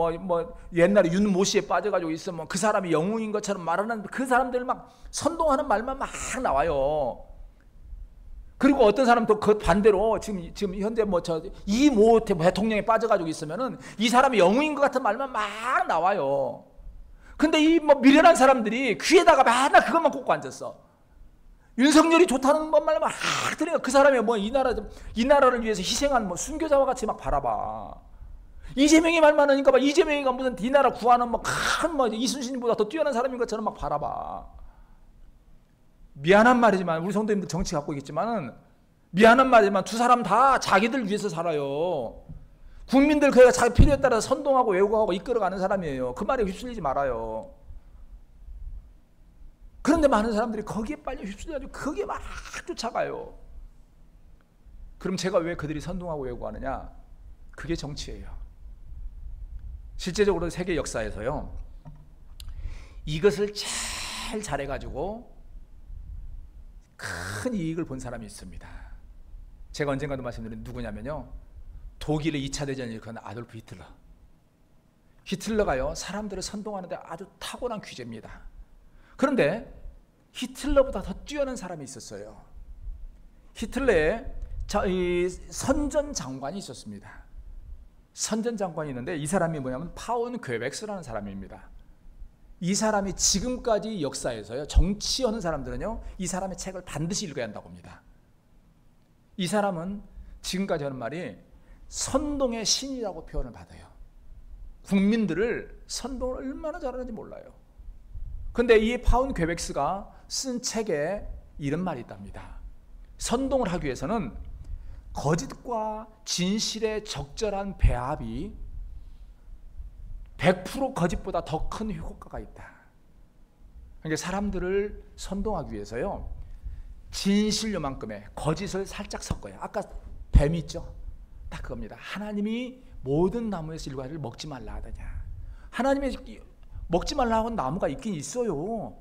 옛날에 윤모 씨에 빠져가지고 있으면 그 사람이 영웅인 것처럼 말하는 그 사람들 막 선동하는 말만 막 나와요. 그리고 어떤 사람도 그 반대로 지금 현재 이모 대통령에 빠져가지고 있으면은 이 사람이 영웅인 것 같은 말만 막 나와요. 근데 이 미련한 사람들이 귀에다가 맨날 그것만 꽂고 앉았어. 윤석열이 좋다는 것만 막 들으니까 그 사람이 이 나라를 위해서 희생한 순교자와 같이 막 바라봐. 이재명이 말 많으니까 이재명이가 무슨 이 나라 구하는 큰 이순신보다 더 뛰어난 사람인 것처럼 막 바라봐. 미안한 말이지만, 우리 성도님들 정치 갖고 있겠지만은 미안한 말이지만 두 사람 다 자기들 위해서 살아요. 국민들 그가 자기 필요에 따라 선동하고 왜곡하고 이끌어가는 사람이에요. 그 말에 휩쓸리지 말아요. 그런데 많은 사람들이 거기에 빨리 휩쓸려가지고 거기에 막 쫓아가요. 그럼 제가 왜 그들이 선동하고 왜곡하느냐? 그게 정치예요. 실제적으로 세계 역사에서요, 이것을 제일 잘해가지고 큰 이익을 본 사람이 있습니다. 제가 언젠가도 말씀드린 누구냐면요, 독일의 2차 대전을 일으킨 아돌프 히틀러. 히틀러가요, 사람들을 선동하는데 아주 탁월한 귀재입니다. 그런데 히틀러보다 더 뛰어난 사람이 있었어요. 히틀러의 선전 장관이 있었습니다. 선전 장관이 있는데 이 사람이 뭐냐면 파운 괴벡스라는 사람입니다. 이 사람이 지금까지 역사에서요, 정치하는 사람들은요, 이 사람의 책을 반드시 읽어야 한다고 합니다. 이 사람은 지금까지 하는 말이 선동의 신이라고 표현을 받아요. 국민들을 선동을 얼마나 잘하는지 몰라요. 그런데 이 파운 퀘벡스가 쓴 책에 이런 말이 있답니다. 선동을 하기 위해서는 거짓과 진실의 적절한 배합이 100% 거짓보다 더 큰 효과가 있다. 그러니까 사람들을 선동하기 위해서요, 진실 요만큼의 거짓을 살짝 섞어요. 아까 뱀이 있죠? 딱 그겁니다. 하나님이 모든 나무에서 일과를 먹지 말라 하더냐. 하나님이 먹지 말라고 한 나무가 있긴 있어요.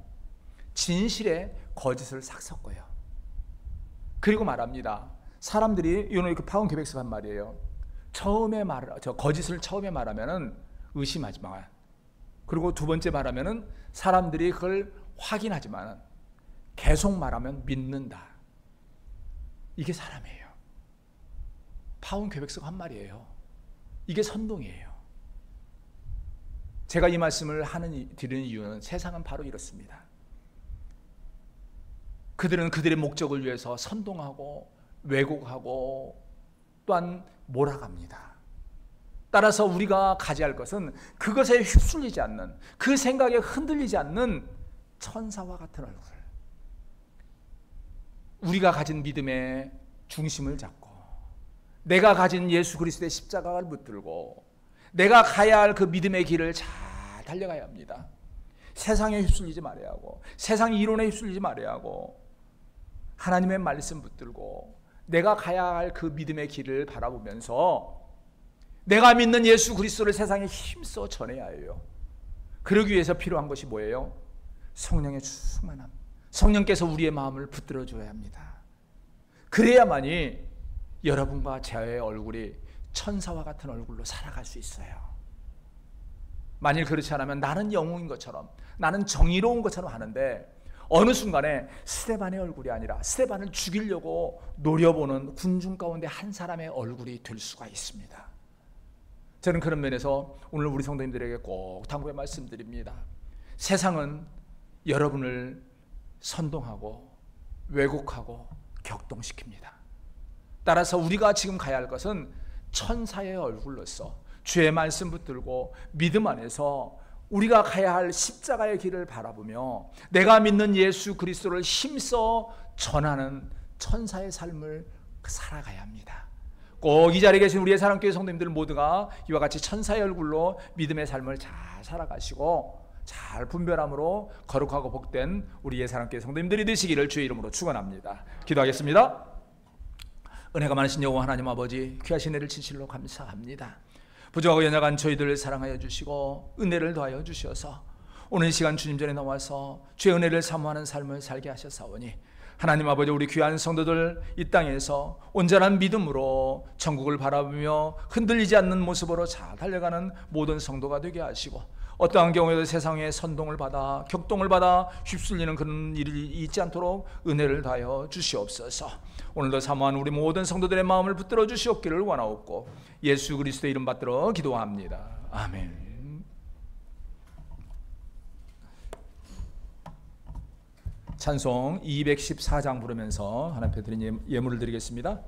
진실에 거짓을 싹 섞어요. 그리고 말합니다. 사람들이 이거는 그 파운 퀘벡스가 한 말이에요. 거짓을 처음에 말하면은 의심하지 마. 그리고 두 번째 말하면은 사람들이 그걸 확인하지만 계속 말하면 믿는다. 이게 사람이에요. 파운 퀘벡스가 한 말이에요. 이게 선동이에요. 제가 이 말씀을 드리는 이유는 세상은 바로 이렇습니다. 그들은 그들의 목적을 위해서 선동하고 왜곡하고 또한 몰아갑니다. 따라서 우리가 가져야 할 것은 그것에 휩쓸리지 않는, 그 생각에 흔들리지 않는 천사와 같은 얼굴. 우리가 가진 믿음의 중심을 잡고 내가 가진 예수 그리스도의 십자가를 붙들고 내가 가야 할 그 믿음의 길을 잘 달려가야 합니다. 세상에 휩쓸리지 말아야 하고, 세상 이론에 휩쓸리지 말아야 하고, 하나님의 말씀 붙들고 내가 가야 할 그 믿음의 길을 바라보면서 내가 믿는 예수 그리스도를 세상에 힘써 전해야 해요. 그러기 위해서 필요한 것이 뭐예요? 성령의 충만함. 성령께서 우리의 마음을 붙들어 줘야 합니다. 그래야만이 여러분과 저의 얼굴이 천사와 같은 얼굴로 살아갈 수 있어요. 만일 그렇지 않으면 나는 영웅인 것처럼, 나는 정의로운 것처럼 하는데 어느 순간에 스데반의 얼굴이 아니라 스데반을 죽이려고 노려보는 군중 가운데 한 사람의 얼굴이 될 수가 있습니다. 저는 그런 면에서 오늘 우리 성도님들에게 꼭 당부의 말씀드립니다. 세상은 여러분을 선동하고 왜곡하고 격동시킵니다. 따라서 우리가 지금 가야 할 것은 천사의 얼굴로서 주의 말씀 붙들고 믿음 안에서 우리가 가야 할 십자가의 길을 바라보며 내가 믿는 예수 그리스도를 힘써 전하는 천사의 삶을 살아가야 합니다. 꼭 이 자리에 계신 우리의 사랑교회 성도님들 모두가 이와 같이 천사의 얼굴로 믿음의 삶을 잘 살아가시고 잘 분별함으로 거룩하고 복된 우리의 사랑교회 성도님들이 되시기를 주의 이름으로 축원합니다. 기도하겠습니다. 은혜가 많으신 여호와 하나님 아버지, 귀하신 은혜를 진실로 감사합니다. 부족하고 연약한 저희들을 사랑하여 주시고 은혜를 더하여 주셔서 오늘 시간 주님 전에 나와서 주의 은혜를 사모하는 삶을 살게 하셨사오니 하나님 아버지, 우리 귀한 성도들 이 땅에서 온전한 믿음으로 천국을 바라보며 흔들리지 않는 모습으로 잘 달려가는 모든 성도가 되게 하시고, 어떠한 경우에도 세상의 선동을 받아 격동을 받아 휩쓸리는 그런 일이 있지 않도록 은혜를 다하여 주시옵소서. 오늘도 사모한 우리 모든 성도들의 마음을 붙들어 주시옵기를 원하옵고 예수 그리스도의 이름 받들어 기도합니다. 아멘. 찬송 214장 부르면서 하나님 앞에 드린 예물을 드리겠습니다.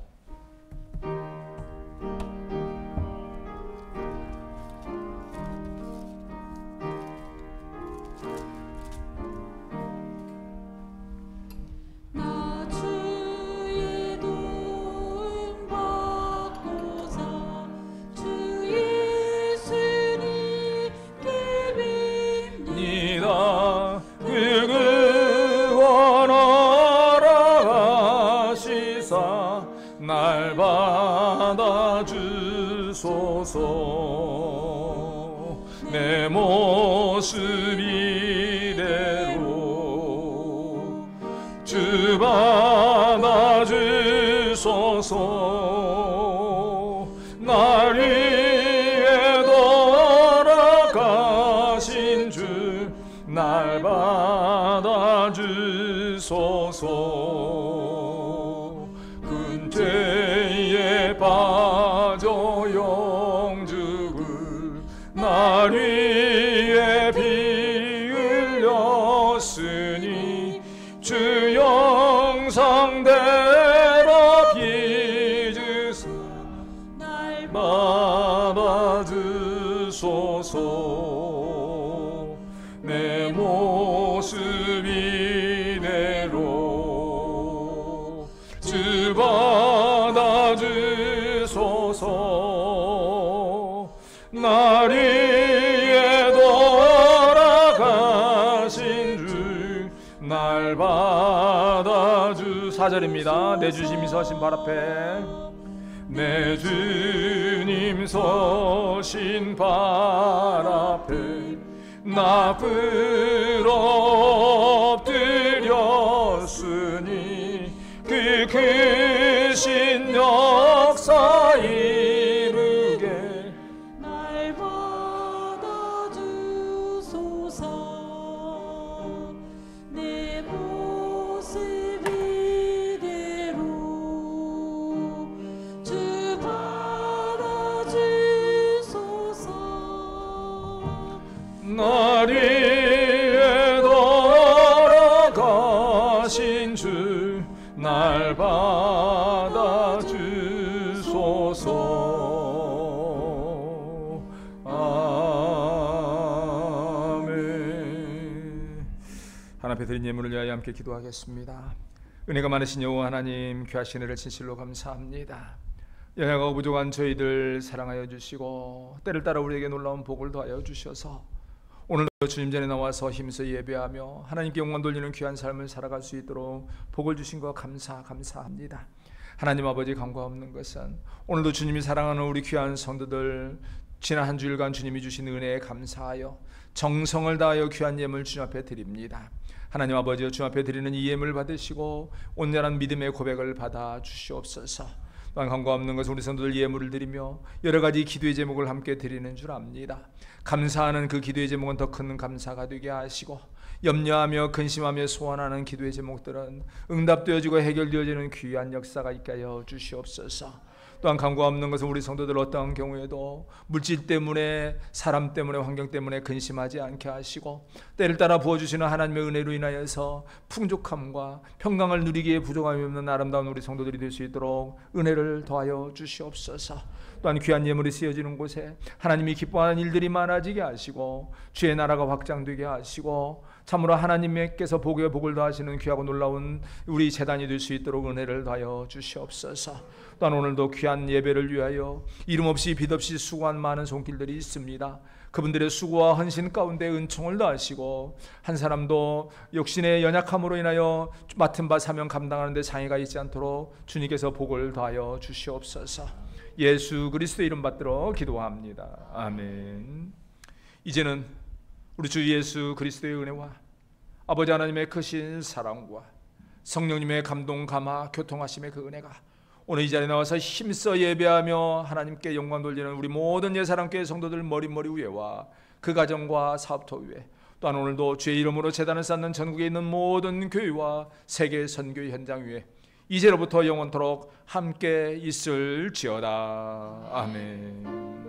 날 받아주소서. 내 모습 이대로 주 받아주소서. 날 위해 돌아가신 주 날 받아주소서. 죄에 빠져 영죽을 날 위해 비으셨네. 되었으니 주 영상대로 빚으사 날 받아주소서. 내 모습 이대로 주 받아주소서. 날 위해 돌아가신 주 날 받아주. 4절입니다. 내 주님이 서신 발 앞에, 내 주님 서신 발 앞에 나 엎드렸으니 그 크신 역사 이루게 날 받아주소서. 내 모습 이대로 주 받아주소서. 날 위해 돌아가신 주 날 받아주소서. 아멘. 하나 앞에 드린 예물을 위하여 함께 기도하겠습니다. 은혜가 많으신 여호와 하나님, 귀하신 은혜를 진실로 감사합니다. 연약하고 부족한 저희들 사랑하여 주시고 때를 따라 우리에게 놀라운 복을 더하여 주셔서 오늘도 주님 전에 나와서 힘써 예배하며 하나님께 영광 돌리는 귀한 삶을 살아갈 수 있도록 복을 주신 것 감사합니다. 하나님 아버지, 간과 없는 것은 오늘도 주님이 사랑하는 우리 귀한 성도들 지난 한 주일간 주님이 주신 은혜에 감사하여 정성을 다하여 귀한 예물 주님 앞에 드립니다. 하나님 아버지, 주님 앞에 드리는 이 예물 받으시고 온전한 믿음의 고백을 받아 주시옵소서. 또한 간과 없는 것은 우리 성도들 예물을 드리며 여러 가지 기도의 제목을 함께 드리는 줄 압니다. 감사하는 그 기도의 제목은 더 큰 감사가 되게 하시고 염려하며 근심하며 소원하는 기도의 제목들은 응답되어지고 해결되어지는 귀한 역사가 있게 하여 주시옵소서. 또한 간과 없는 것은 우리 성도들 어떠한 경우에도 물질 때문에, 사람 때문에, 환경 때문에 근심하지 않게 하시고 때를 따라 부어주시는 하나님의 은혜로 인하여서 풍족함과 평강을 누리기에 부족함이 없는 아름다운 우리 성도들이 될 수 있도록 은혜를 더하여 주시옵소서. 또한 귀한 예물이 쓰여지는 곳에 하나님이 기뻐하는 일들이 많아지게 하시고 주의 나라가 확장되게 하시고 참으로 하나님께서 복에 복을 더하시는 귀하고 놀라운 우리 재단이 될 수 있도록 은혜를 더하여 주시옵소서. 또한 오늘도 귀한 예배를 위하여 이름 없이 빛 없이 수고한 많은 손길들이 있습니다. 그분들의 수고와 헌신 가운데 은총을 더하시고 한 사람도 육신의 연약함으로 인하여 맡은 바 사명 감당하는 데 장애가 있지 않도록 주님께서 복을 더하여 주시옵소서. 예수 그리스도의 이름 받들어 기도합니다. 아멘. 이제는 우리 주 예수 그리스도의 은혜와 아버지 하나님의 크신 사랑과 성령님의 감동 감화 교통하심의 그 은혜가 오늘 이 자리에 나와서 힘써 예배하며 하나님께 영광 돌리는 우리 모든 예사랑교회 성도들 머리 위에와 그 가정과 사업터 위에, 또한 오늘도 주의 이름으로 제단을 쌓는 전국에 있는 모든 교회와 세계 선교 현장 위에 이제로부터 영원토록 함께 있을지어다. 아멘.